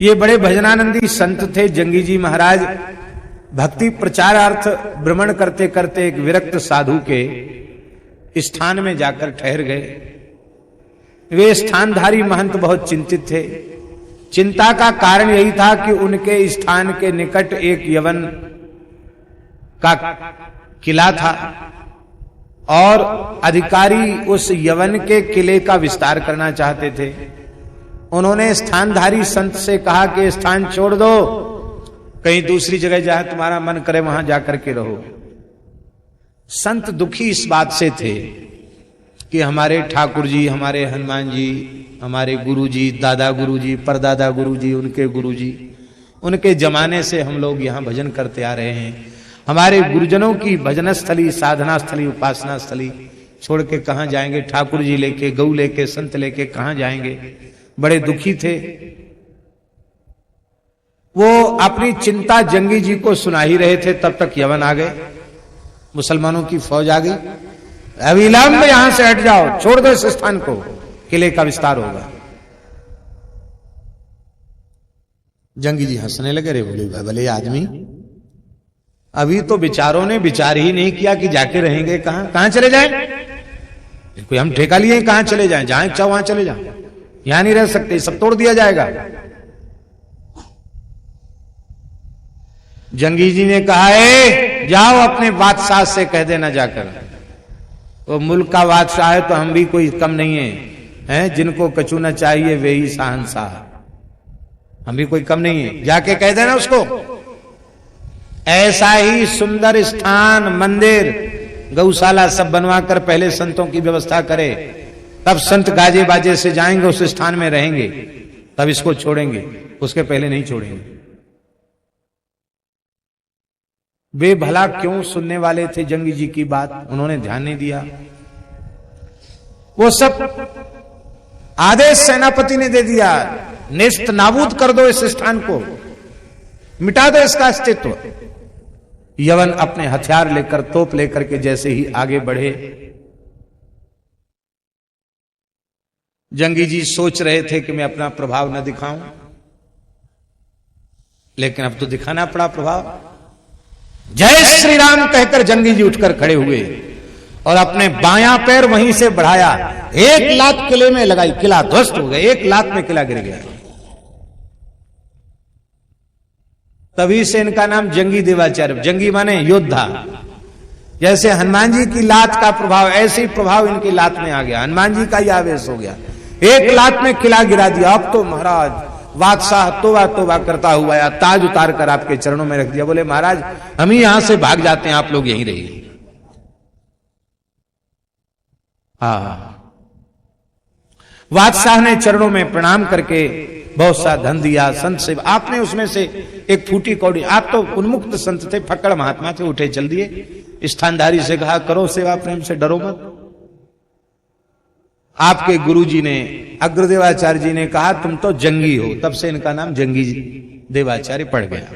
ये बड़े भजनानंदी संत थे। जंगी जी महाराज भक्ति प्रचारार्थ भ्रमण करते करते एक विरक्त साधु के स्थान में जाकर ठहर गए। वे स्थानधारी महंत बहुत चिंतित थे। चिंता का कारण यही था कि उनके स्थान के निकट एक यवन का किला था और अधिकारी उस यवन के किले का विस्तार करना चाहते थे। उन्होंने स्थानधारी संत से कहा कि स्थान छोड़ दो, कहीं दूसरी जगह जहां तुम्हारा मन करे वहां जाकर के रहो। संत दुखी इस बात से थे कि हमारे ठाकुर जी, हमारे हनुमान जी, हमारे गुरु जी, दादा गुरु जी, परदादा गुरु जी, उनके गुरु जी, उनके जमाने से हम लोग यहाँ भजन करते आ रहे हैं। हमारे गुरुजनों की भजन स्थली, साधना स्थली, उपासना स्थली छोड़ के कहां जाएंगे? ठाकुर जी लेके, गऊ लेके, संत लेके कहां जाएंगे? बड़े दुखी थे। वो अपनी चिंता जंगी जी को सुना ही रहे थे, तब तक यवन आ गए, मुसलमानों की फौज आ गई। अविलंब यहां से हट जाओ, छोड़ दो इस स्थान को, किले का विस्तार होगा। जंगी जी हंसने लगे। रे बोले भले आदमी, अभी तो विचारों ने विचार ही नहीं किया कि जाके रहेंगे कहां, कहां चले जाएं? कोई हम ठेका लिए कहां चले जाएं? जहां इच्छा वहां चले जाएं, यहां नहीं रह सकते, सब तोड़ दिया जाएगा। जंगी जी ने कहा है जाओ अपने बादशाह से कह देना जाकर, वो मुल्क का बादशाह है तो हम भी कोई कम नहीं है, हैं? जिनको कछु न चाहिए वे ही शहंशाह, हम भी कोई कम नहीं है, जाके कह देना उसको। ऐसा ही सुंदर स्थान, मंदिर, गौशाला सब बनवा कर पहले संतों की व्यवस्था करे, तब संत गाजे बाजे से जाएंगे उस स्थान में रहेंगे, तब इसको छोड़ेंगे, उसके पहले नहीं छोड़ेंगे। वे भला क्यों सुनने वाले थे जंगी जी की बात? उन्होंने ध्यान नहीं दिया। वो सब आदेश सेनापति ने दे दिया, नेस्त नाबूद कर दो इस स्थान को, मिटा दो इसका अस्तित्व। यवन अपने हथियार लेकर, तोप लेकर के जैसे ही आगे बढ़े, जंगी जी सोच रहे थे कि मैं अपना प्रभाव न दिखाऊं, लेकिन अब तो दिखाना पड़ा प्रभाव। जय श्री राम कहकर जंगी जी उठकर खड़े हुए और अपने बायां पैर वहीं से बढ़ाया, एक लात किले में लगाई, किला ध्वस्त हो गया, एक लात में किला गिर गया। तभी से इनका नाम जंगी देवाचार्य। जंगी माने योद्धा। जैसे हनुमान जी की लात का प्रभाव, ऐसे ही प्रभाव इनकी लात में आ गया, हनुमान जी का ही आवेश हो गया, एक लात में किला गिरा दिया। अब तो महाराज बादशाह तोबा तोबा करता हुआ आया, ताज उतार कर आपके चरणों में रख दिया। बोले महाराज हम ही यहां से भाग जाते हैं, आप लोग यहीं रहिए। बादशाह ने चरणों में प्रणाम करके बहुत सा धन दिया, संत से आपने उसमें से एक फूटी कौड़ी, आप तो उन्मुक्त संत थे, फक्कड़ महात्मा थे, उठे चल दिए। स्थानधारी से कहा करो सेवा प्रेम से, डरो मत। आपके गुरुजी ने, अग्रदेवाचार्य जी ने कहा तुम तो जंगी हो, तब से इनका नाम जंगी देवाचार्य पड़ गया।